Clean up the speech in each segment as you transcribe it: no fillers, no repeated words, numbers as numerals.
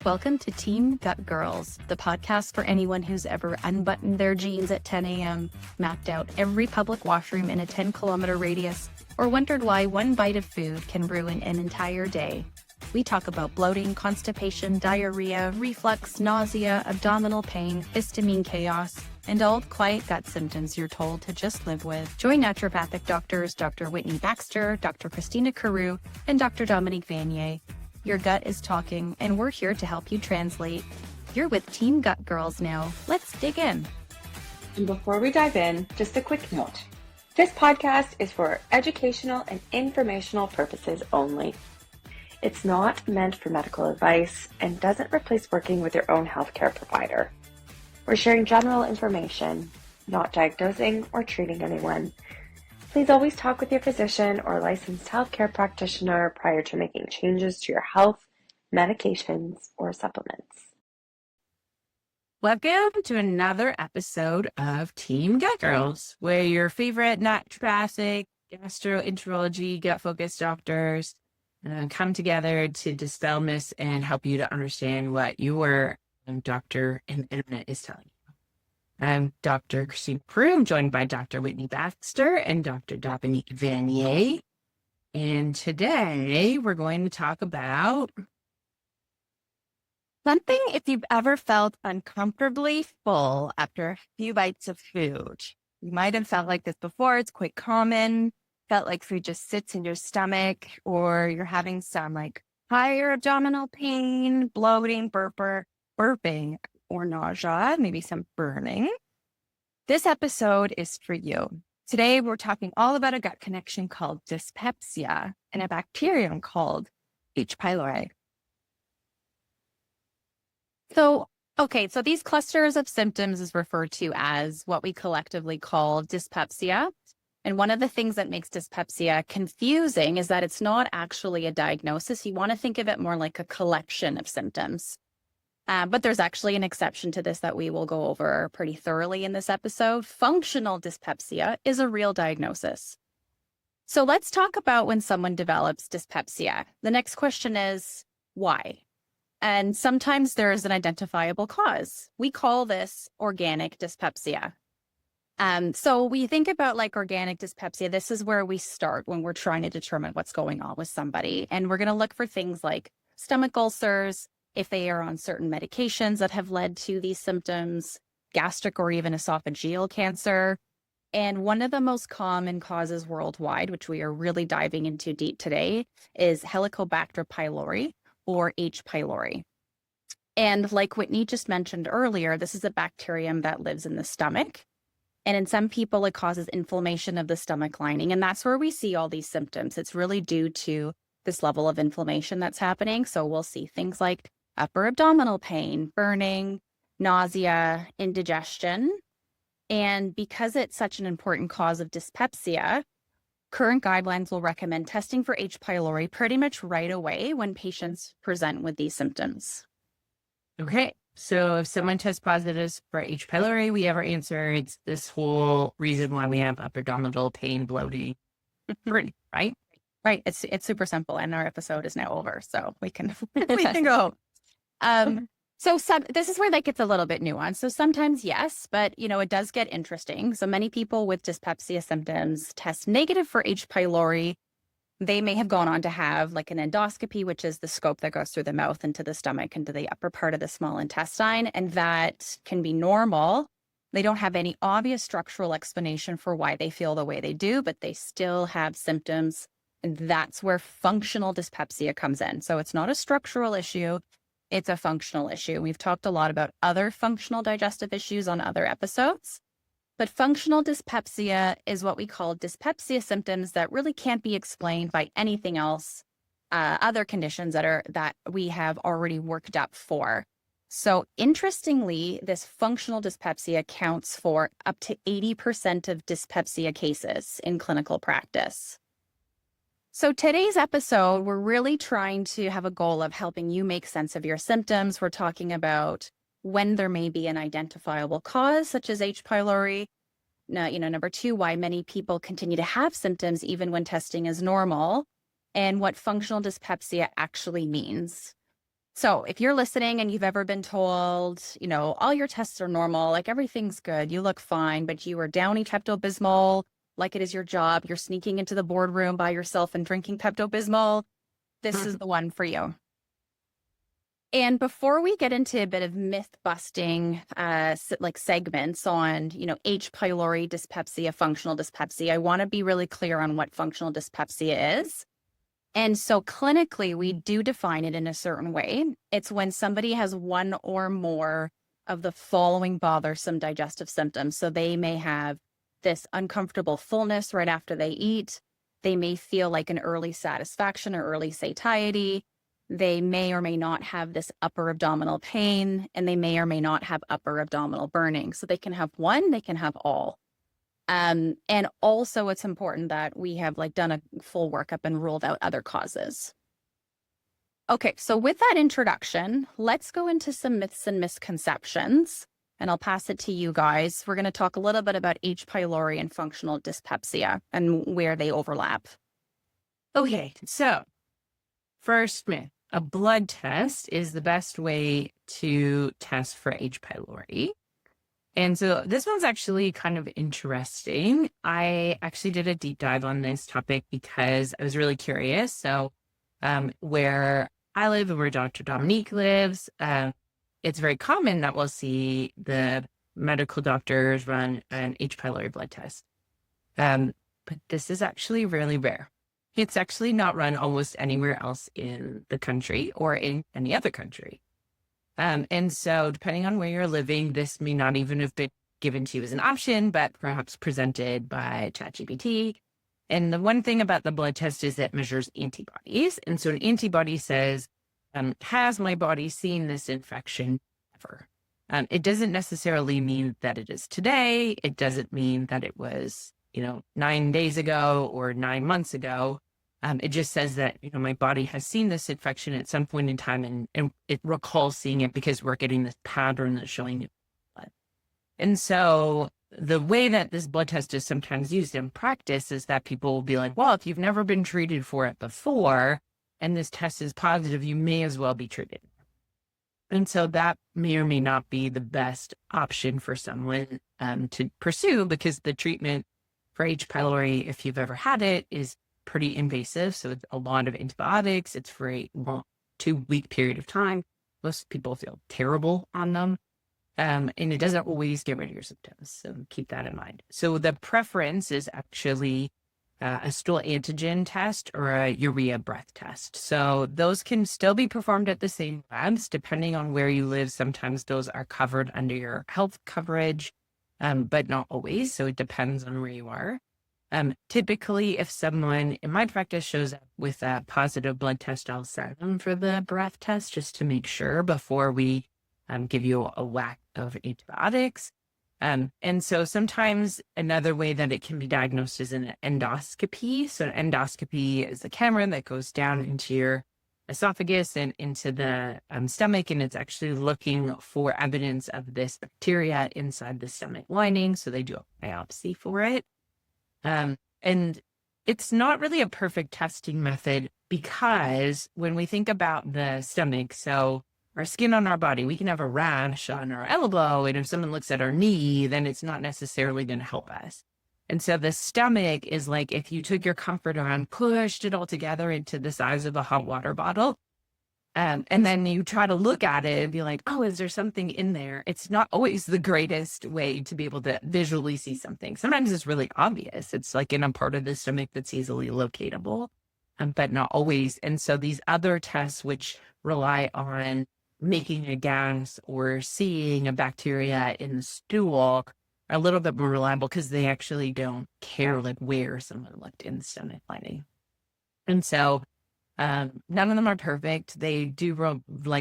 Welcome to Team Gut Girls, the podcast for anyone who's ever unbuttoned their jeans at 10 a.m., mapped out every public washroom in a 10-kilometer radius, or wondered why one bite of food can ruin an entire day. We talk about bloating, constipation, diarrhea, reflux, nausea, abdominal pain, histamine chaos, and all the quiet gut symptoms you're told to just live with. Join naturopathic doctors Dr. Whitney Baxter, Dr. Christina Carew, and Dr. Dominique Vanier. Your gut is talking, and we're here to help you translate. You're with Team Gut Girls now. Let's dig in. And before we dive in, just a quick note. This podcast is for educational and informational purposes only. It's not meant for medical advice and doesn't replace working with your own healthcare provider. We're sharing general information, not diagnosing or treating anyone. Please always talk with your physician or licensed healthcare practitioner prior to making changes to your health, medications, or supplements. Welcome to another episode of Team Gut Girls, where your favorite naturopathic, gastroenterology, gut-focused doctors come together to dispel myths and help you to understand what your doctor and the internet is telling you. I'm Dr. Christina Carew. I'm joined by Dr. Whitney Baxter and Dr. Dominique Vanier. And today we're going to talk about Something if you've ever felt uncomfortably full after a few bites of food. You might have felt like this before. It's quite common. Felt like food just sits in your stomach, or you're having some like higher abdominal pain, bloating, burping, or nausea, maybe some burning. This episode is for you. Today, we're talking all about a gut connection called dyspepsia and a bacterium called H. pylori. So these clusters of symptoms is referred to as what we collectively call dyspepsia. And one of the things that makes dyspepsia confusing is that it's not actually a diagnosis. You want to think of it more like a collection of symptoms. But there's actually an exception to this that we will go over pretty thoroughly in this episode. Functional dyspepsia is a real diagnosis. So let's talk about when someone develops dyspepsia. The next question is, why? And sometimes there is an identifiable cause. We call this organic dyspepsia. So we think about like organic dyspepsia. This is where we start when we're trying to determine what's going on with somebody. And we're going to look for things like stomach ulcers, if they are on certain medications that have led to these symptoms, gastric or even esophageal cancer. And one of the most common causes worldwide, which we are really diving into deep today, is Helicobacter pylori or H. pylori. And like Whitney just mentioned earlier, this is a bacterium that lives in the stomach. And in some people, it causes inflammation of the stomach lining. And that's where we see all these symptoms. It's really due to this level of inflammation that's happening. So we'll see things like upper abdominal pain, burning, nausea, indigestion. And because it's such an important cause of dyspepsia, current guidelines will recommend testing for H. pylori pretty much right away when patients present with these symptoms. okay. So if someone tests positive for H. pylori, we have our answer. It's this whole reason why we have upper abdominal pain, bloating, burning, right? Right. It's super simple, and our episode is now over, so we can go. So this is where that gets a little bit nuanced. So sometimes yes, but it does get interesting. So many people with dyspepsia symptoms test negative for H. pylori. They may have gone on to have like an endoscopy, which is the scope that goes through the mouth into the stomach, into the upper part of the small intestine. And that can be normal. They don't have any obvious structural explanation for why they feel the way they do, but they still have symptoms. And that's where functional dyspepsia comes in. So it's not a structural issue. It's a functional issue. We've talked a lot about other functional digestive issues on other episodes, but functional dyspepsia is what we call dyspepsia symptoms that really can't be explained by anything else, other conditions that we have already worked up for. So interestingly, this functional dyspepsia accounts for up to 80% of dyspepsia cases in clinical practice. So today's episode, we're really trying to have a goal of helping you make sense of your symptoms. We're talking about when there may be an identifiable cause, such as H. pylori. Now, number two, why many people continue to have symptoms even when testing is normal, and what functional dyspepsia actually means. So if you're listening and you've ever been told, all your tests are normal, like everything's good, you look fine, but you are downing Pepto-Bismol like it is your job, you're sneaking into the boardroom by yourself and drinking Pepto-Bismol, this is the one for you. And before we get into a bit of myth busting, segments on, H. pylori dyspepsia, functional dyspepsia, I want to be really clear on what functional dyspepsia is. And so clinically, we do define it in a certain way. It's when somebody has one or more of the following bothersome digestive symptoms. So they may have this uncomfortable fullness right after they eat. They may feel like an early satisfaction or early satiety. They may or may not have this upper abdominal pain, and they may or may not have upper abdominal burning. So they can have one, they can have all. And also it's important that we have done a full workup and ruled out other causes. Okay, so with that introduction, let's go into some myths and misconceptions, and I'll pass it to you guys. We're going to talk a little bit about H. pylori and functional dyspepsia and where they overlap. Okay, so first myth, a blood test is the best way to test for H. pylori. And so this one's actually kind of interesting. I actually did a deep dive on this topic because I was really curious. So where I live and where Dr. Dominique lives, it's very common that we'll see the medical doctors run an H. pylori blood test. But this is actually really rare. It's actually not run almost anywhere else in the country or in any other country. And so depending on where you're living, this may not even have been given to you as an option, but perhaps presented by ChatGPT. And the one thing about the blood test is that it measures antibodies. And so an antibody says, has my body seen this infection ever? It doesn't necessarily mean that it is today. It doesn't mean that it was, 9 days ago or 9 months ago. It just says that, my body has seen this infection at some point in time and it recalls seeing it because we're getting this pattern that's showing it. And so the way that this blood test is sometimes used in practice is that people will be like, well, if you've never been treated for it before and this test is positive, you may as well be treated. And so that may or may not be the best option for someone to pursue, because the treatment for H. pylori, if you've ever had it, is pretty invasive. So it's a lot of antibiotics. It's for a long 2-week period of time. Most people feel terrible on them. And it doesn't always get rid of your symptoms. So keep that in mind. So the preference is actually a stool antigen test or a urea breath test. So those can still be performed at the same labs, depending on where you live. Sometimes those are covered under your health coverage, but not always. So it depends on where you are. Typically, if someone in my practice shows up with a positive blood test, I'll send them for the breath test just to make sure before we give you a whack of antibiotics. And so sometimes another way that it can be diagnosed is an endoscopy. So an endoscopy is a camera that goes down into your esophagus and into the stomach, and it's actually looking for evidence of this bacteria inside the stomach lining. So they do a biopsy for it. And it's not really a perfect testing method, because when we think about the stomach, so our skin on our body, we can have a rash on our elbow, and if someone looks at our knee, then it's not necessarily going to help us. And so the stomach is like if you took your comforter and pushed it all together into the size of a hot water bottle, and then you try to look at it and be like, oh, is there something in there? It's not always the greatest way to be able to visually see something. Sometimes it's really obvious. It's like in a part of the stomach that's easily locatable, but not always. And so these other tests, which rely on making a gas or seeing a bacteria in the stool, are a little bit more reliable because they actually don't care like where someone looked in the stomach lining. And so none of them are perfect. They do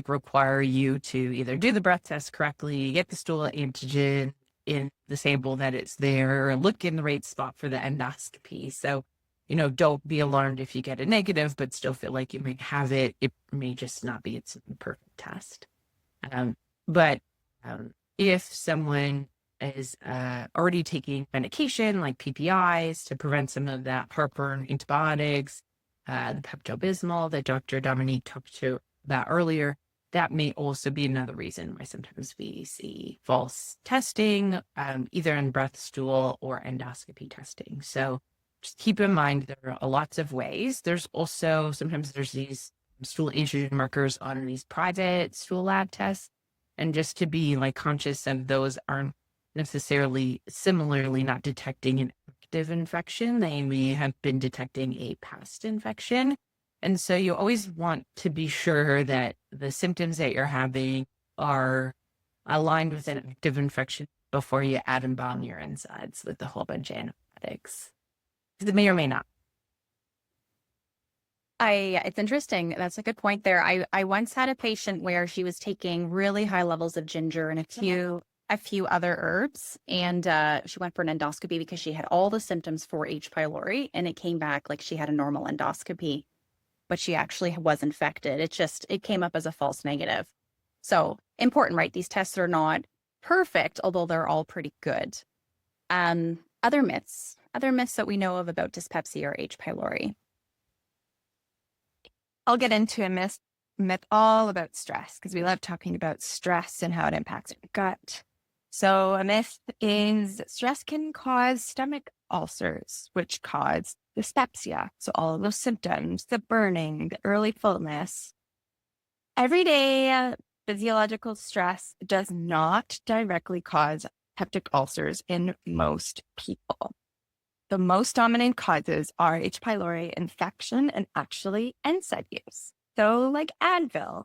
require you to either do the breath test correctly, get the stool antigen in the sample that it's there, or look in the right spot for the endoscopy. So, don't be alarmed if you get a negative, but still feel like you may have it. It may just not be its perfect test. But if someone is already taking medication like PPIs to prevent some of that heartburn, antibiotics, the Pepto-Bismol that Dr. Dominique talked about earlier, that may also be another reason why sometimes we see false testing, either in breath, stool, or endoscopy testing. So just keep in mind there are lots of ways. There's also sometimes there's these stool antigen markers on these private stool lab tests, and just to be like conscious of those aren't necessarily similarly not detecting an active infection. They may have been detecting a past infection. And so you always want to be sure that the symptoms that you're having are aligned with an active infection before you add and bomb your NSAIDs with a whole bunch of antibiotics. It may or may not. It's interesting. That's a good point there. I once had a patient where she was taking really high levels of ginger and a few other herbs, and she went for an endoscopy because she had all the symptoms for H. pylori, and it came back like she had a normal endoscopy, but she actually was infected. It came up as a false negative. So important, right? These tests are not perfect, although they're all pretty good. Other myths that we know of about dyspepsia or H. pylori. I'll get into a myth all about stress because we love talking about stress and how it impacts our gut. So a myth is stress can cause stomach ulcers, which cause dyspepsia. So all of those symptoms, the burning, the early fullness. Everyday physiological stress does not directly cause peptic ulcers in most people. The most dominant causes are H. pylori infection and actually NSAID use. So like Advil,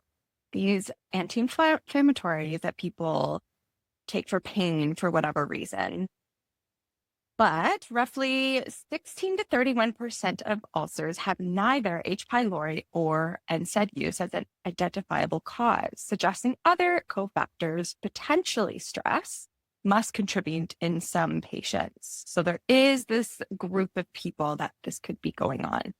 these anti-inflammatories that people take for pain for whatever reason. But roughly 16 to 31% of ulcers have neither H. pylori or NSAID use as an identifiable cause, suggesting other cofactors, potentially stress, must contribute in some patients. So there is this group of people that this could be going on.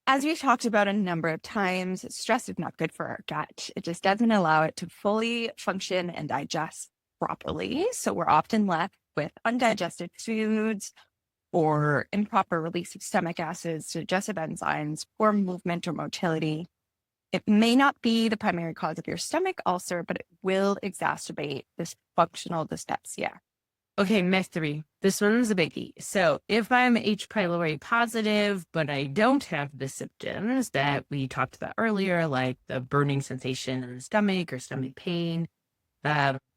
As we've talked about a number of times, stress is not good for our gut. It just doesn't allow it to fully function and digest properly. So we're often left with undigested foods or improper release of stomach acids, digestive enzymes, poor movement or motility. It may not be the primary cause of your stomach ulcer, but it will exacerbate this functional dyspepsia. Okay, myth 3. This one's a biggie. So if I'm H. pylori positive, but I don't have the symptoms that we talked about earlier, like the burning sensation in the stomach or stomach pain,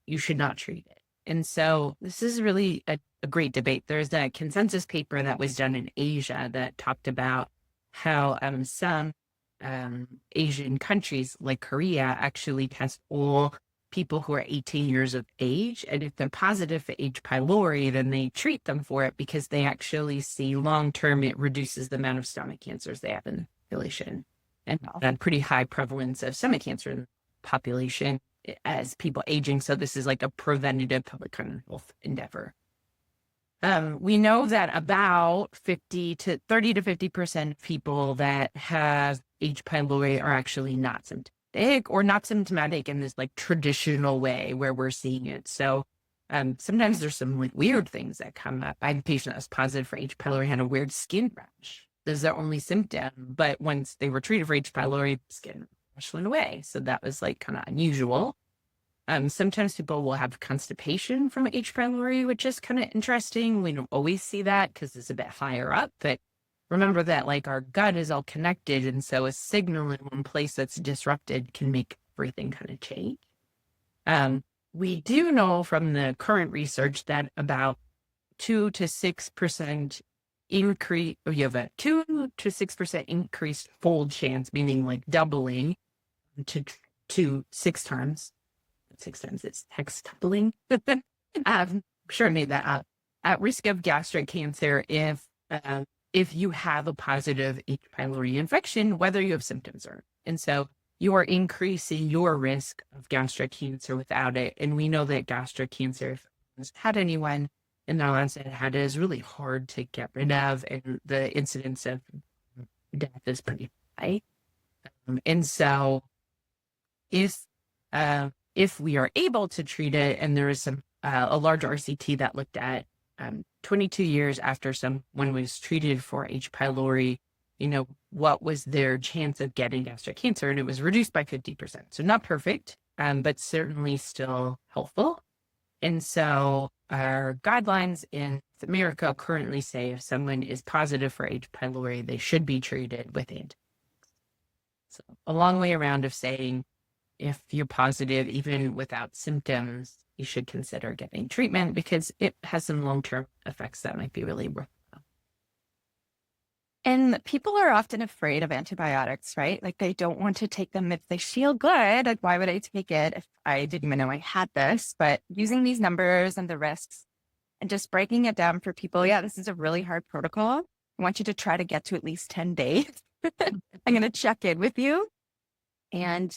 you should not treat it. And so this is really a great debate. There's a consensus paper that was done in Asia that talked about how some Asian countries like Korea actually test all people who are 18 years of age. And if they're positive for H. pylori, then they treat them for it because they actually see long-term it reduces the amount of stomach cancers they have in the population. And a pretty high prevalence of stomach cancer in the population as people aging. So this is like a preventative public health endeavor. We know that about 30 to 50% of people that have H. pylori are actually not symptomatic or not symptomatic in this like traditional way where we're seeing it. So sometimes there's some like weird things that come up. I had a patient that was positive for H. pylori, had a weird skin rash. There's their only symptom, but once they were treated for H. pylori, skin rash went away. So that was like kind of unusual. Sometimes people will have constipation from H. pylori, which is kind of interesting. We don't always see that because it's a bit higher up, but remember that like our gut is all connected. And so a signal in one place that's disrupted can make everything kind of change. We do know from the current research that about 2 to 6% increase, or you have a 2 to 6% increased fold chance, meaning like doubling to 6 times. 6 times it's hextupling. I'm sure I made that up. At risk of gastric cancer if you have a positive H. pylori infection, whether you have symptoms or not. And so you are increasing your risk of gastric cancer without it. And we know that gastric cancer, if anyone's had anyone in their lives that had it, is really hard to get rid of. And the incidence of death is pretty high. And so if we are able to treat it, and there is a large RCT that looked at 22 years after someone was treated for H. pylori, what was their chance of getting gastric cancer, and it was reduced by 50%. So not perfect, but certainly still helpful. And so our guidelines in America currently say if someone is positive for H. pylori, they should be treated with antibiotics. So a long way around of saying if you're positive, even without symptoms, you should consider getting treatment because it has some long-term effects that might be really worthwhile. And people are often afraid of antibiotics, right? Like they don't want to take them if they feel good. Like, why would I take it if I didn't even know I had this? But using these numbers and the risks and just breaking it down for people, yeah, this is a really hard protocol. I want you to try to get to at least 10 days. I'm going to check in with you. And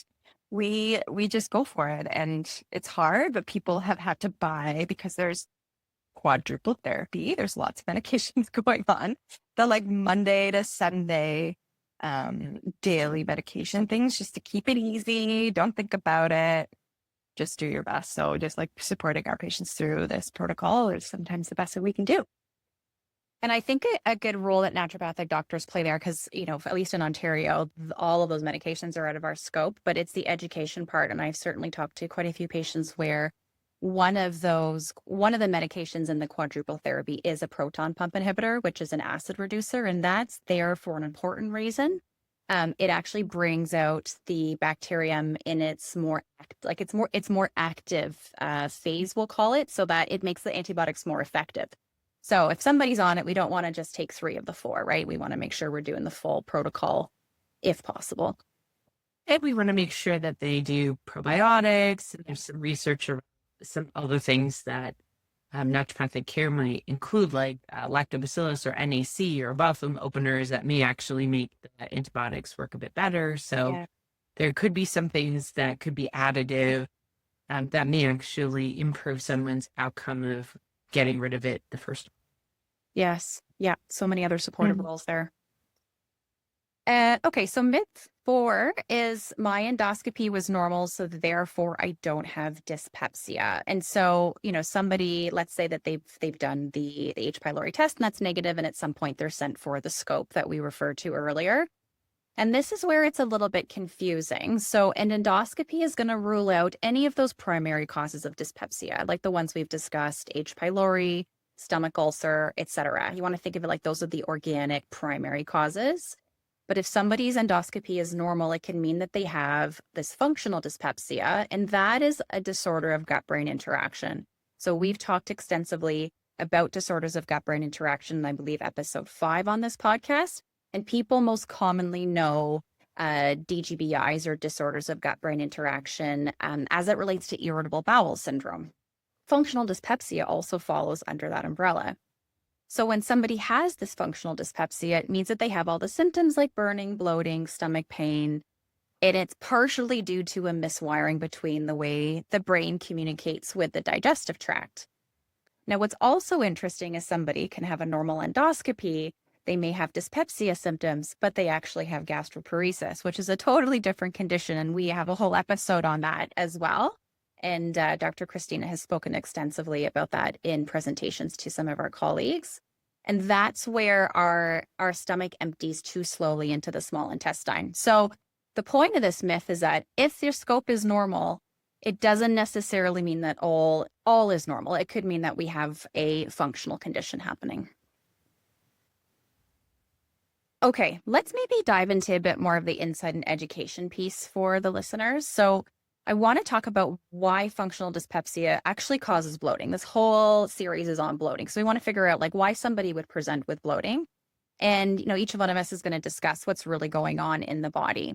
we just go for it. And it's hard, but people have had to buy because there's quadruple therapy. There's lots of medications going on. The like Monday to Sunday daily medication things just to keep it easy. Don't think about it. Just do your best. So just like supporting our patients through this protocol is sometimes the best that we can do. And I think a good role that naturopathic doctors play there, because, at least in Ontario, all of those medications are out of our scope, but it's the education part. And I've certainly talked to quite a few patients where one of the medications in the quadruple therapy is a proton pump inhibitor, which is an acid reducer. And that's there for an important reason. It actually brings out the bacterium in its more active phase, we'll call it, so that it makes the antibiotics more effective. So if somebody's on it, we don't want to just take 3 of the 4, right? We want to make sure we're doing the full protocol if possible. And we want to make sure that they do probiotics. And there's some research around some other things that naturopathic care might include, like lactobacillus or NAC or biofilm openers that may actually make the antibiotics work a bit better. So there could be some things that could be additive that may actually improve someone's outcome of getting rid of it the first. Yes. Yeah. So many other supportive roles there. Okay. So myth 4 is my endoscopy was normal, so therefore I don't have dyspepsia. And so, somebody, let's say that they've done the H. pylori test and that's negative, and at some point they're sent for the scope that we referred to earlier. And this is where it's a little bit confusing. So an endoscopy is going to rule out any of those primary causes of dyspepsia, like the ones we've discussed: H. pylori, stomach ulcer, etc. You want to think of it like those are the organic primary causes. But if somebody's endoscopy is normal, it can mean that they have this functional dyspepsia, and that is a disorder of gut-brain interaction. So we've talked extensively about disorders of gut-brain interaction, I believe episode 5 on this podcast, and people most commonly know DGBIs, or disorders of gut-brain interaction, as it relates to irritable bowel syndrome. Functional dyspepsia also follows under that umbrella. So when somebody has this functional dyspepsia, it means that they have all the symptoms like burning, bloating, stomach pain, and it's partially due to a miswiring between the way the brain communicates with the digestive tract. Now, what's also interesting is somebody can have a normal endoscopy, they may have dyspepsia symptoms, but they actually have gastroparesis, which is a totally different condition, and we have a whole episode on that as well. And Dr. Christina has spoken extensively about that in presentations to some of our colleagues. And that's where our stomach empties too slowly into the small intestine. So the point of this myth is that if your scope is normal, it doesn't necessarily mean that all is normal. It could mean that we have a functional condition happening. Okay, let's maybe dive into a bit more of the insight and education piece for the listeners. So I want to talk about why functional dyspepsia actually causes bloating. This whole series is on bloating. So we want to figure out why somebody would present with bloating. And, each one of us is going to discuss what's really going on in the body.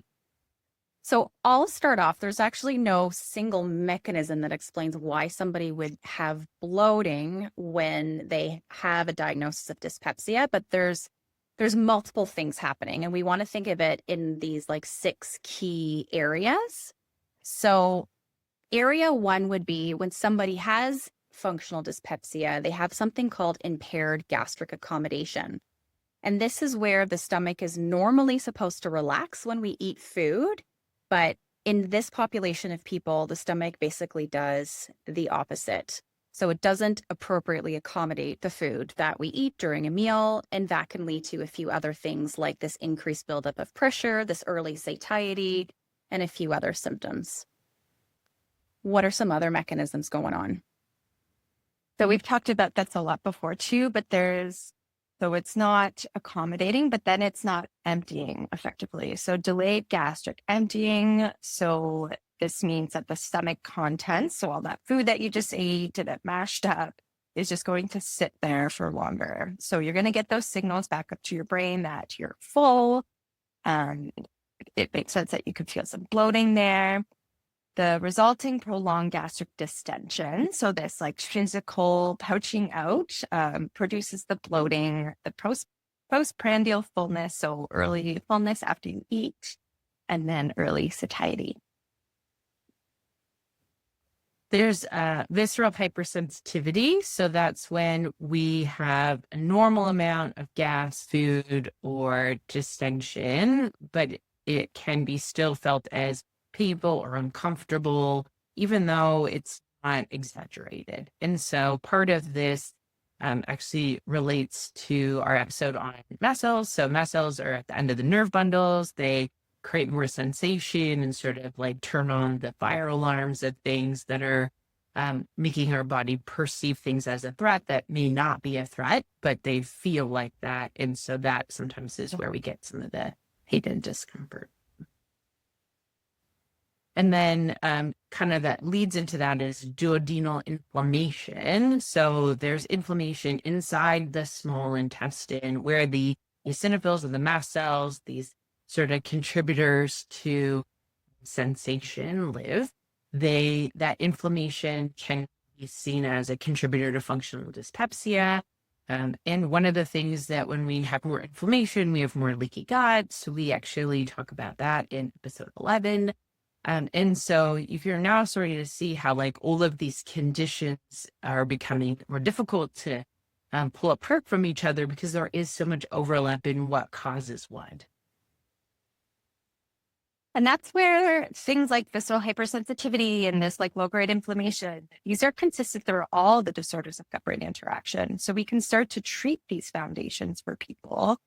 So I'll start off. There's actually no single mechanism that explains why somebody would have bloating when they have a diagnosis of dyspepsia, but there's multiple things happening. And we want to think of it in these 6 key areas. So area 1 would be when somebody has functional dyspepsia, they have something called impaired gastric accommodation. And this is where the stomach is normally supposed to relax when we eat food. But in this population of people, the stomach basically does the opposite. So it doesn't appropriately accommodate the food that we eat during a meal. And that can lead to a few other things like this increased buildup of pressure, this early satiety, and a few other symptoms. What are some other mechanisms going on? So we've talked about that's a lot before too, but so it's not accommodating, but then it's not emptying effectively. So delayed gastric emptying. So this means that the stomach contents, so all that food that you just ate and it mashed up, is just going to sit there for longer. So you're going to get those signals back up to your brain that you're full. It makes sense that you could feel some bloating there. The resulting prolonged gastric distension, so this like physical pouching out, produces the bloating, the postprandial fullness, so early fullness after you eat, and then early satiety. There's visceral hypersensitivity. So that's when we have a normal amount of gas, food, or distension, but it can be still felt as painful or uncomfortable, even though it's not exaggerated. And so part of this actually relates to our episode on mast cells. So mast cells are at the end of the nerve bundles. They create more sensation and sort of like turn on the fire alarms of things that are making our body perceive things as a threat that may not be a threat, but they feel like that. And so that sometimes is where we get some of the pain and discomfort. And then kind of that leads into that is duodenal inflammation. So there's inflammation inside the small intestine where the eosinophils and the mast cells, these sort of contributors to sensation, live. That inflammation can be seen as a contributor to functional dyspepsia. And one of the things that when we have more inflammation, we have more leaky gut. So we actually talk about that in episode 11. And so if you're now starting to see how like all of these conditions are becoming more difficult to pull apart from each other because there is so much overlap in what causes what. And that's where things like visceral hypersensitivity and this like low-grade inflammation, these are consistent through all the disorders of gut-brain interaction. So we can start to treat these foundations for people,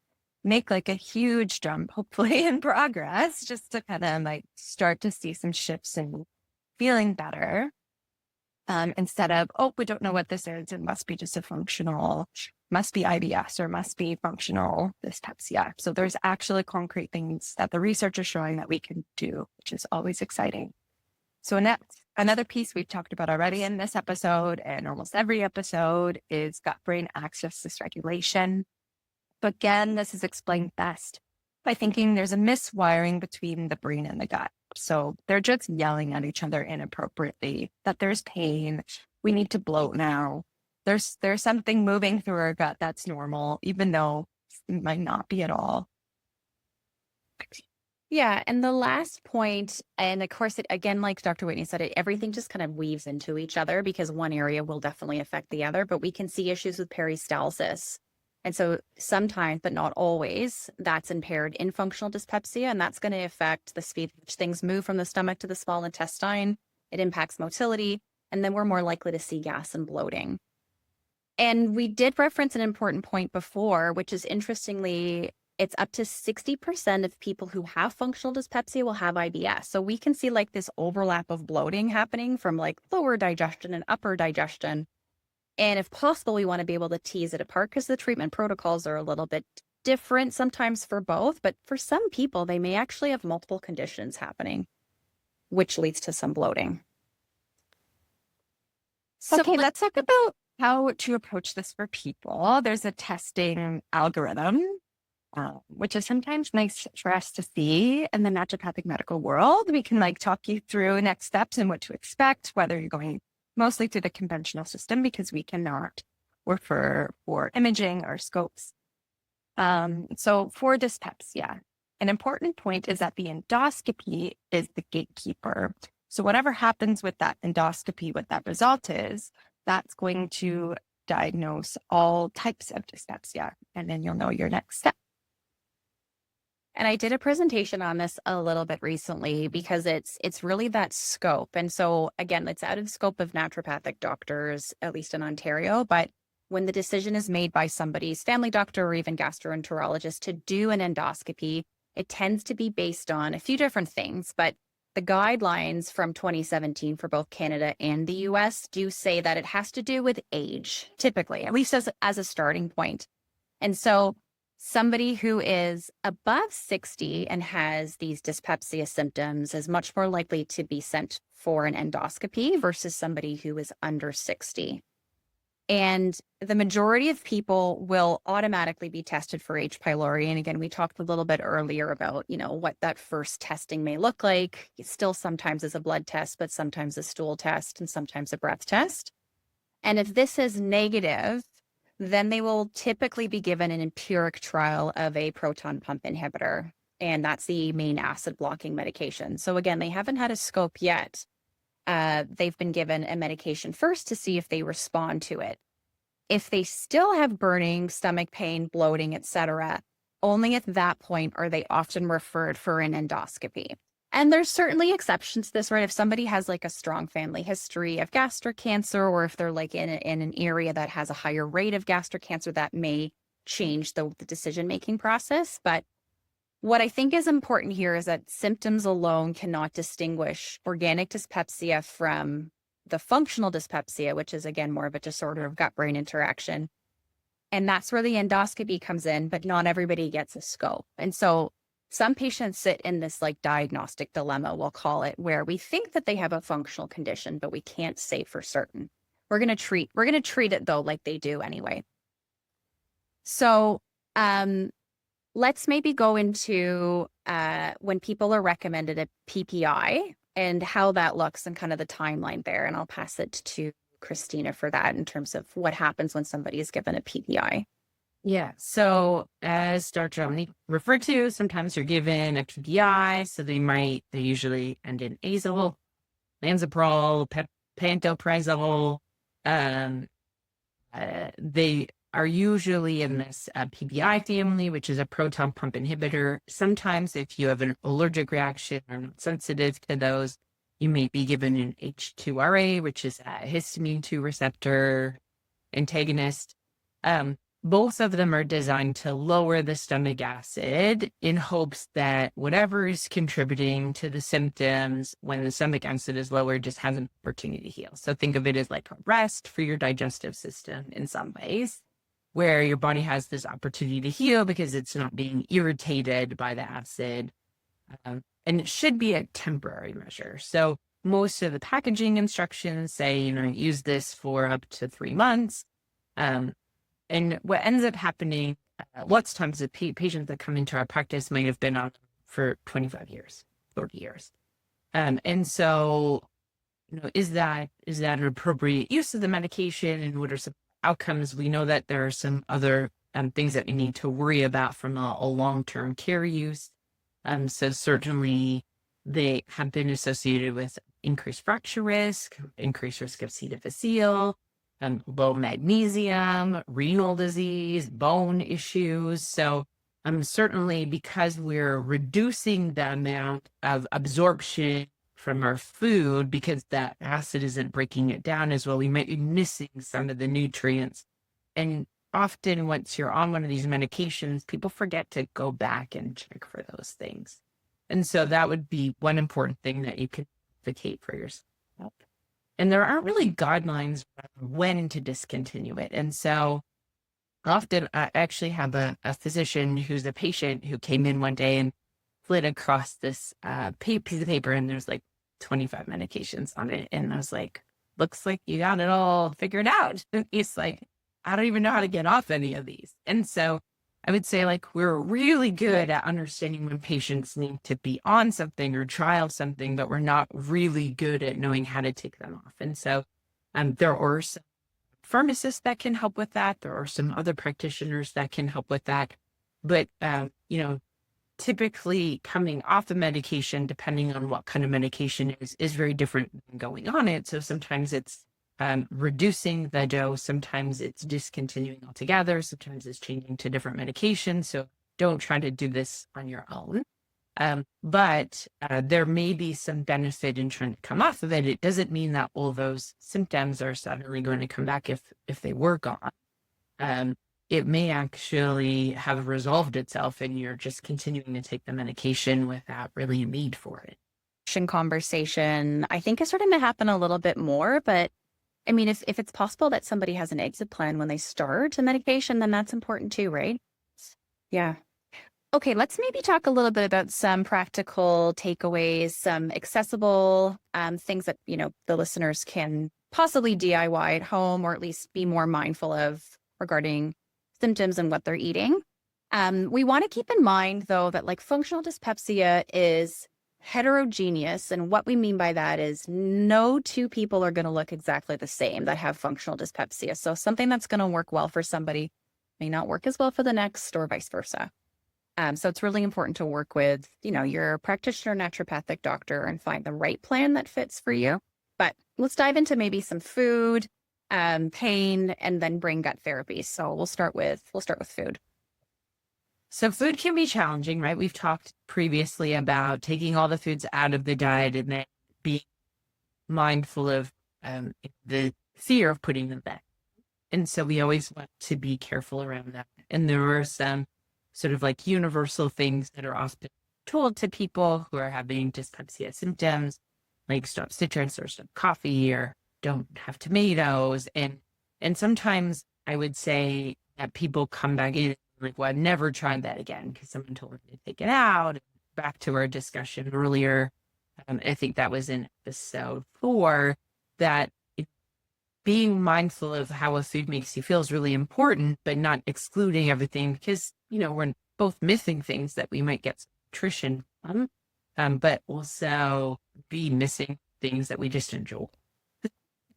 make like a huge jump, hopefully in progress, just to kind of like start to see some shifts and feeling better. Instead of, oh, we don't know what this is. It must be just must be IBS or must be functional dyspepsia. So there's actually concrete things that the research is showing that we can do, which is always exciting. So another piece we've talked about already in this episode and almost every episode is gut-brain axis dysregulation. So again, this is explained best by thinking there's a miswiring between the brain and the gut. So they're just yelling at each other inappropriately, that there's pain, we need to bloat now. There's something moving through our gut that's normal, even though it might not be at all. Yeah. And the last point, and of course, again, like Dr. Whitney said, everything just kind of weaves into each other because one area will definitely affect the other, but we can see issues with peristalsis. And so sometimes, but not always, that's impaired in functional dyspepsia, and that's going to affect the speed at which things move from the stomach to the small intestine. It impacts motility, and then we're more likely to see gas and bloating. And we did reference an important point before, which is interestingly, it's up to 60% of people who have functional dyspepsia will have IBS. So we can see like this overlap of bloating happening from like lower digestion and upper digestion. And if possible, we want to be able to tease it apart because the treatment protocols are a little bit different sometimes for both. But for some people, they may actually have multiple conditions happening, which leads to some bloating. So, okay, let's talk about how to approach this for people. There's a testing algorithm, which is sometimes nice for us to see in the naturopathic medical world. We can like talk you through next steps and what to expect, whether you're going mostly through the conventional system because we cannot refer for imaging or scopes. So for dyspepsia, an important point is that the endoscopy is the gatekeeper. So whatever happens with that endoscopy, what that result is, that's going to diagnose all types of dyspepsia, and then you'll know your next step. And I did a presentation on this a little bit recently because it's really that scope. And so again, it's out of the scope of naturopathic doctors, at least in Ontario. But when the decision is made by somebody's family doctor or even gastroenterologist to do an endoscopy, it tends to be based on a few different things. But the guidelines from 2017 for both Canada and the US do say that it has to do with age, typically, at least as a starting point. And so somebody who is above 60 and has these dyspepsia symptoms is much more likely to be sent for an endoscopy versus somebody who is under 60. And the majority of people will automatically be tested for H. pylori. And again, we talked a little bit earlier about, what that first testing may look like. It still sometimes is a blood test, but sometimes a stool test and sometimes a breath test. And if this is negative, then they will typically be given an empiric trial of a proton pump inhibitor. And that's the main acid blocking medication. So again, they haven't had a scope yet. They've been given a medication first to see if they respond to it. If they still have burning, stomach pain, bloating, etc., only at that point are they often referred for an endoscopy. And there's certainly exceptions to this, right? If somebody has like a strong family history of gastric cancer, or if they're like in an area that has a higher rate of gastric cancer, that may change the decision-making process. But what I think is important here is that symptoms alone cannot distinguish organic dyspepsia from the functional dyspepsia, which is, again, more of a disorder of gut-brain interaction. And that's where the endoscopy comes in, but not everybody gets a scope. And so some patients sit in this like diagnostic dilemma, we'll call it, where we think that they have a functional condition, but we can't say for certain. We're going to treat it though, like they do anyway. So, let's maybe go into when people are recommended a PPI and how that looks and kind of the timeline there. And I'll pass it to Christina for that in terms of what happens when somebody is given a PPI. Yeah. So as Dr. Dominique referred to, sometimes you're given a PPI. So they usually end in azole, lanzaprol, pantoprazole. They are usually in this PPI family, which is a proton pump inhibitor. Sometimes if you have an allergic reaction or not sensitive to those, you may be given an H2RA, which is a histamine 2 receptor antagonist. Both of them are designed to lower the stomach acid in hopes that whatever is contributing to the symptoms when the stomach acid is lower just has an opportunity to heal. So think of it as like a rest for your digestive system in some ways, where your body has this opportunity to heal because it's not being irritated by the acid. And it should be a temporary measure. So most of the packaging instructions say, use this for up to 3 months. And what ends up happening, lots of times the patients that come into our practice might have been on for 25 years, 30 years. And so, is that an appropriate use of the medication, and what are some outcomes? We know that there are some other things that we need to worry about from a long-term care use. So certainly they have been associated with increased fracture risk, increased risk of C. difficile, low magnesium, renal disease, bone issues. So certainly because we're reducing the amount of absorption from our food because that acid isn't breaking it down as well, we might be missing some of the nutrients. And often once you're on one of these medications, people forget to go back and check for those things. And so that would be one important thing that you can advocate for yourself. And there aren't really guidelines on when to discontinue it. And so often I actually have a physician who's a patient who came in one day and slid across this piece of paper, and there's like 25 medications on it. And I was like, looks like you got it all figured out. And he's like, I don't even know how to get off any of these. And so I would say like we're really good at understanding when patients need to be on something or trial something, but we're not really good at knowing how to take them off. And so there are some pharmacists that can help with that. There are some other practitioners that can help with that. But, typically coming off the medication, depending on what kind of medication is very different than going on it. So sometimes it's reducing the dose, sometimes it's discontinuing altogether, sometimes it's changing to different medications. So don't try to do this on your own. But there may be some benefit in trying to come off of it. It doesn't mean that all those symptoms are suddenly going to come back if they were gone. It may actually have resolved itself and you're just continuing to take the medication without really a need for it. Conversation, I think, is starting to happen a little bit more. But I mean, if it's possible that somebody has an exit plan when they start a medication, then that's important too, right? Yeah. Okay, let's maybe talk a little bit about some practical takeaways, some accessible things that, the listeners can possibly DIY at home, or at least be more mindful of regarding symptoms and what they're eating. We want to keep in mind, though, that like functional dyspepsia is heterogeneous. And what we mean by that is no two people are going to look exactly the same that have functional dyspepsia. So something that's going to work well for somebody may not work as well for the next, or vice versa. So it's really important to work with, your practitioner, naturopathic doctor, and find the right plan that fits for you. But let's dive into maybe some food, pain, and then brain gut therapy. So we'll start with food. So food can be challenging, right? We've talked previously about taking all the foods out of the diet and then being mindful of the fear of putting them back. And so we always want to be careful around that. And there are some sort of like universal things that are often told to people who are having dyspepsia symptoms, like stop citrus or stop coffee or don't have tomatoes. And sometimes I would say that people come back in like, well, I've never tried that again because someone told me to take it out. Back to our discussion earlier, I think that was in episode 4, that being mindful of how a food makes you feel is really important, but not excluding everything because, we're both missing things that we might get nutrition from, but also be missing things that we just enjoy.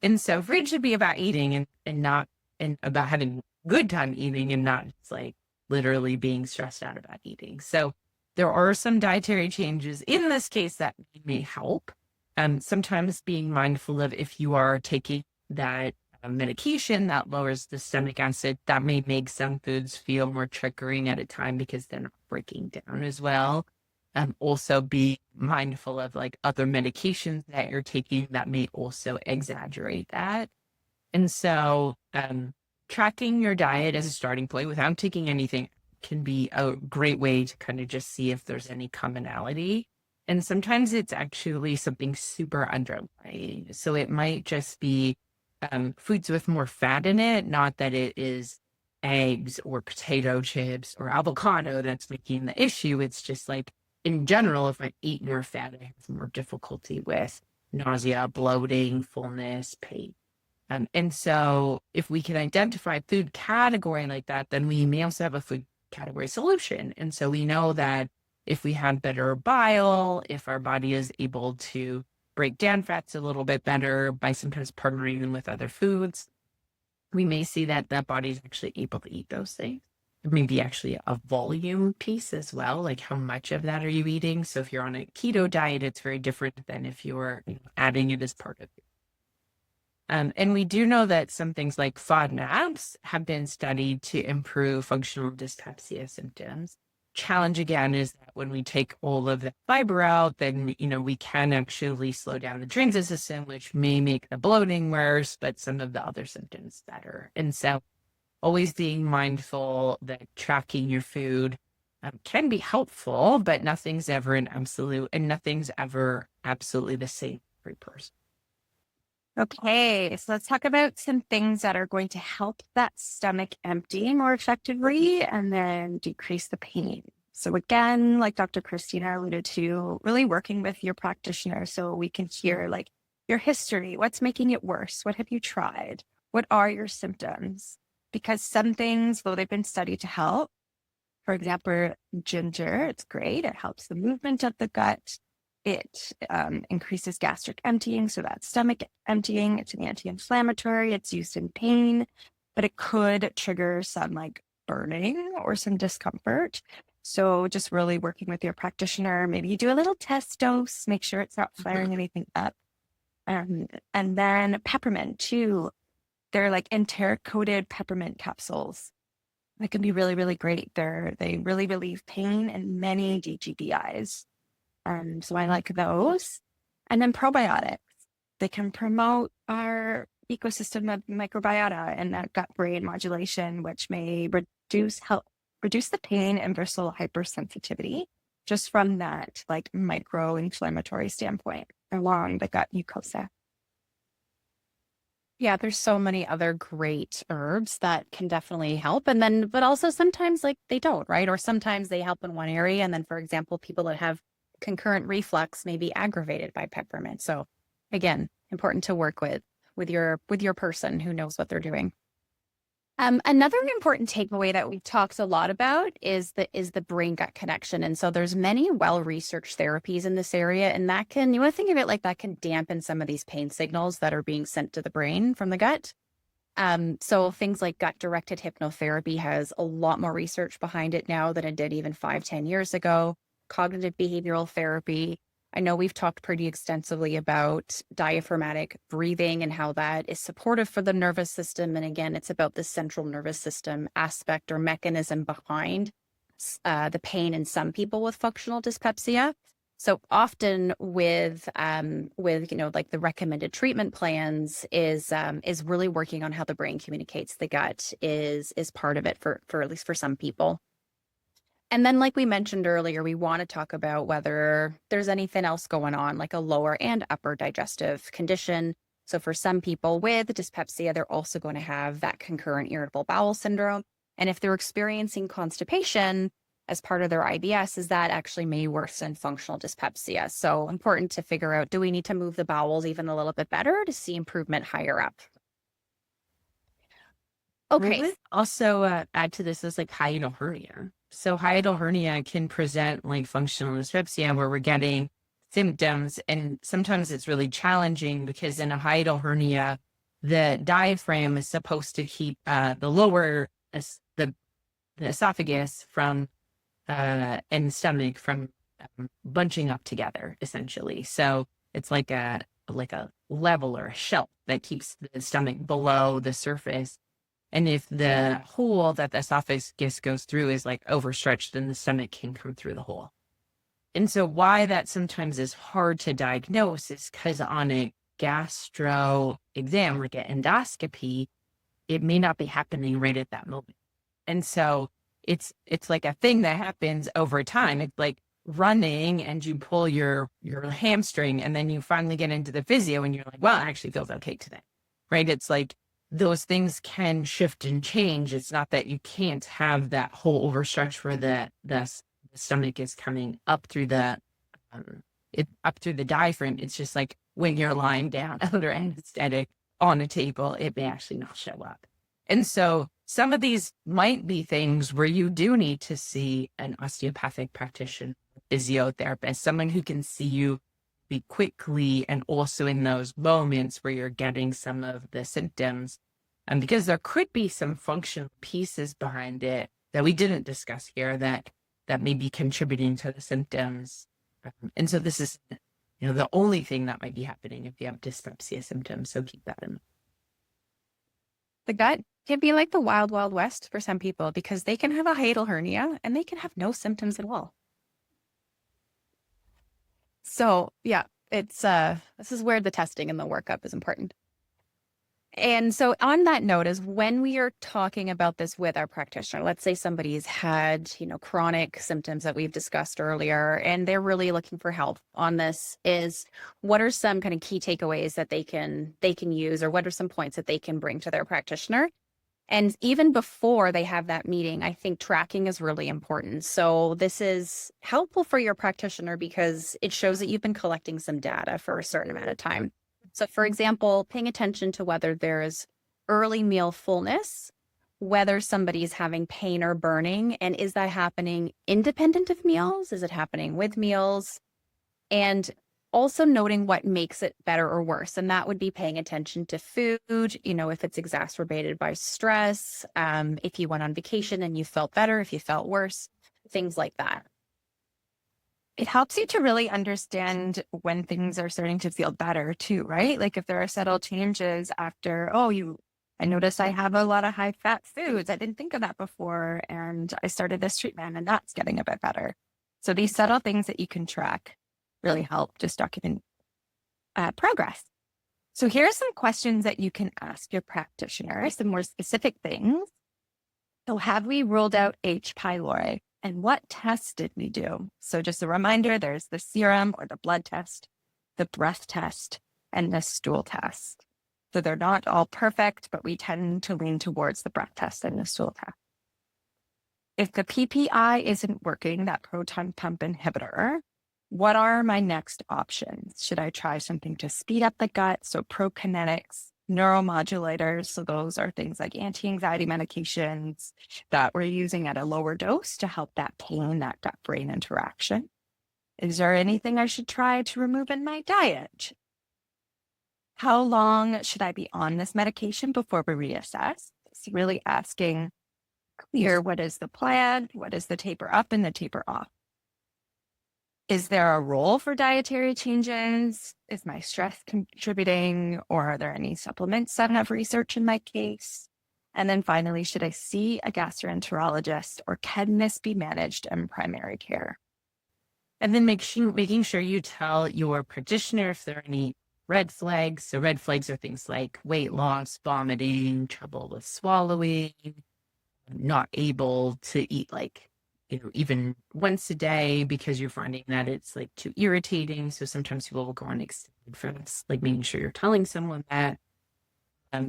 And so food should be about eating and about having a good time eating and not just like literally being stressed out about eating. So there are some dietary changes in this case that may help. Sometimes being mindful of if you are taking that medication that lowers the stomach acid, that may make some foods feel more triggering at a time because they're not breaking down as well. Also be mindful of like other medications that you're taking that may also exaggerate that. And so tracking your diet as a starting point without taking anything can be a great way to kind of just see if there's any commonality. And sometimes it's actually something super underlying. So it might just be foods with more fat in it, not that it is eggs or potato chips or avocado that's making the issue. It's just like, in general, if I eat more fat, I have more difficulty with nausea, bloating, fullness, pain. And so if we can identify food category like that, then we may also have a food category solution. And so we know that if we have better bile, if our body is able to break down fats a little bit better by sometimes partnering them with other foods, we may see that that body is actually able to eat those things. Maybe actually a volume piece as well, like how much of that are you eating? So if you're on a keto diet, it's very different than if you're adding it as part of it. And we do know that some things like FODMAPs have been studied to improve functional dyspepsia symptoms. Challenge again is that when we take all of the fiber out, then we can actually slow down the transit system, which may make the bloating worse, but some of the other symptoms better. And so always being mindful that tracking your food can be helpful, but nothing's ever an absolute, and nothing's ever absolutely the same for every person. Okay, so let's talk about some things that are going to help that stomach empty more effectively and then decrease the pain. So again, like Dr. Christina alluded to, really working with your practitioner so we can hear like your history. What's making it worse? What have you tried? What are your symptoms? Because some things, though they've been studied to help, for example, ginger, it's great. It helps the movement of the gut. It increases gastric emptying, so that's stomach emptying. It's an anti-inflammatory. It's used in pain, but it could trigger some like burning or some discomfort. So just really working with your practitioner, maybe you do a little test dose, make sure it's not flaring anything up. And then peppermint too. They're like enteric-coated peppermint capsules. That can be really, really great. They really relieve pain and many DGPIs. So I like those. And then probiotics. They can promote our ecosystem of microbiota and that gut-brain modulation, which may help reduce the pain and bristle hypersensitivity just from that like micro-inflammatory standpoint along the gut mucosa. Yeah, there's so many other great herbs that can definitely help. And then, but also sometimes like they don't, right? Or sometimes they help in one area. And then, for example, people that have concurrent reflux may be aggravated by peppermint. So again, important to work with your person who knows what they're doing. Another important takeaway that we've talked a lot about is the brain gut connection. And so there's many well-researched therapies in this area, and that can, you want to think of it like that can dampen some of these pain signals that are being sent to the brain from the gut. So things like gut-directed hypnotherapy has a lot more research behind it now than it did even 5-10 years ago. Cognitive behavioral therapy. I know we've talked pretty extensively about diaphragmatic breathing and how that is supportive for the nervous system. And again, it's about the central nervous system aspect or mechanism behind the pain in some people with functional dyspepsia. So often with like the recommended treatment plans is really working on how the brain communicates the gut is part of it for at least for some people. And then, like we mentioned earlier, we want to talk about whether there's anything else going on, like a lower and upper digestive condition. So for some people with dyspepsia, they're also going to have that concurrent irritable bowel syndrome. And if they're experiencing constipation as part of their IBS, is that actually may worsen functional dyspepsia. So important to figure out, do we need to move the bowels even a little bit better to see improvement higher up? Okay. Also, add to this is like hiatal hernia. So hiatal hernia can present like functional dyspepsia where we're getting symptoms, and sometimes it's really challenging because in a hiatal hernia, the diaphragm is supposed to keep the esophagus from and stomach from bunching up together, essentially. So it's like a level or a shelf that keeps the stomach below the surface. And if the hole that the esophagus goes through is like overstretched, then the stomach can come through the hole. And so why that sometimes is hard to diagnose is because on a gastro exam, like an endoscopy, it may not be happening right at that moment. And so it's like a thing that happens over time. It's like running and you pull your hamstring and then you finally get into the physio and you're like, well, it actually feels okay today, right? It's like those things can shift and change. It's not that you can't have that whole overstretch where the stomach is coming up through the diaphragm. It's just like when you're lying down under anesthetic on a table, it may actually not show up. And so some of these might be things where you do need to see an osteopathic practitioner, physiotherapist, someone who can see you be quickly and also in those moments where you're getting some of the symptoms. And because there could be some functional pieces behind it that we didn't discuss here that may be contributing to the symptoms. And so this is, the only thing that might be happening if you have dyspepsia symptoms. So keep that in mind. The gut can be like the wild, wild west for some people because they can have a hiatal hernia and they can have no symptoms at all. So yeah, it's this is where the testing and the workup is important. And so on that note is when we are talking about this with our practitioner, let's say somebody's had, chronic symptoms that we've discussed earlier, and they're really looking for help on this, is what are some kind of key takeaways that they can use, or what are some points that they can bring to their practitioner? And even before they have that meeting, I think tracking is really important. So this is helpful for your practitioner because it shows that you've been collecting some data for a certain amount of time. So for example, paying attention to whether there's early meal fullness, whether somebody's having pain or burning, and is that happening independent of meals? Is it happening with meals? And also noting what makes it better or worse. And that would be paying attention to food, if it's exacerbated by stress, if you went on vacation and you felt better, if you felt worse, things like that. It helps you to really understand when things are starting to feel better too, right? Like if there are subtle changes after, you I notice I have a lot of high fat foods. I didn't think of that before. And I started this treatment and that's getting a bit better. So these subtle things that you can track really help just document progress. So here are some questions that you can ask your practitioner, some more specific things. So have we ruled out H. pylori? And what tests did we do? So just a reminder, there's the serum or the blood test, the breath test, and the stool test. So they're not all perfect, but we tend to lean towards the breath test and the stool test. If the PPI isn't working, that proton pump inhibitor, what are my next options? Should I try something to speed up the gut? So prokinetics, neuromodulators. So those are things like anti-anxiety medications that we're using at a lower dose to help that pain, that gut-brain interaction. Is there anything I should try to remove in my diet? How long should I be on this medication before we reassess? It's really asking clear, what is the plan? What is the taper up and the taper off? Is there a role for dietary changes? Is my stress contributing, or are there any supplements that have research in my case? And then finally, should I see a gastroenterologist, or can this be managed in primary care? And then making sure you tell your practitioner if there are any red flags. So red flags are things like weight loss, vomiting, trouble with swallowing, not able to eat even once a day because you're finding that it's too irritating. So sometimes people will go on extended fasts, making sure you're telling someone that.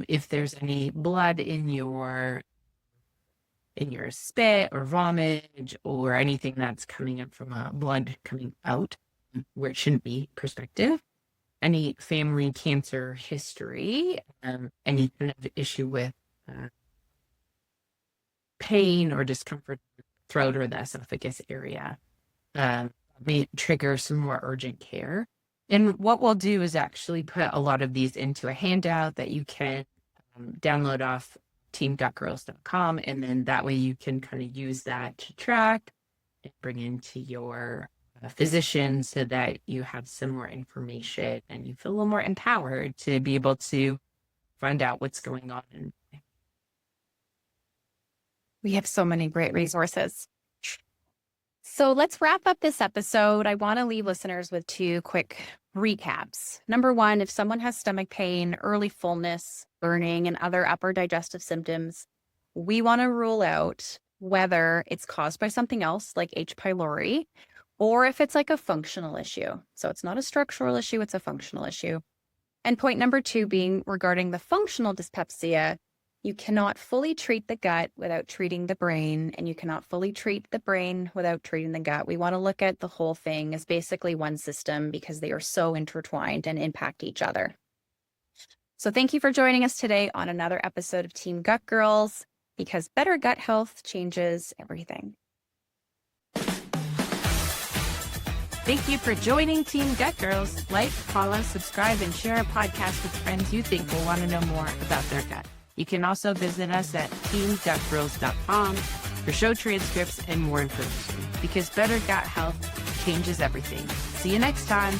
If there's any blood in your spit or vomit or anything that's coming up from blood coming out where it shouldn't be, perspective, any family cancer history, any kind of issue with pain or discomfort in the throat or the esophagus area, may trigger some more urgent care. And what we'll do is actually put a lot of these into a handout that you can download off teamgutgirls.com. And then that way you can kind of use that to track and bring into your physician so that you have some more information and you feel a little more empowered to be able to find out what's going on. We have so many great resources. So let's wrap up this episode. I want to leave listeners with 2 quick recaps. Number 1, if someone has stomach pain, early fullness, burning, and other upper digestive symptoms, we want to rule out whether it's caused by something else like H. pylori, or if it's a functional issue. So it's not a structural issue, it's a functional issue. And point number 2 being regarding the functional dyspepsia, you cannot fully treat the gut without treating the brain, and you cannot fully treat the brain without treating the gut. We want to look at the whole thing as basically one system because they are so intertwined and impact each other. So thank you for joining us today on another episode of Team Gut Girls, because better gut health changes everything. Thank you for joining Team Gut Girls. Like, follow, subscribe, and share our podcast with friends you think will want to know more about their gut. You can also visit us at teamgutgirls.com for show transcripts and more information, because better gut health changes everything. See you next time.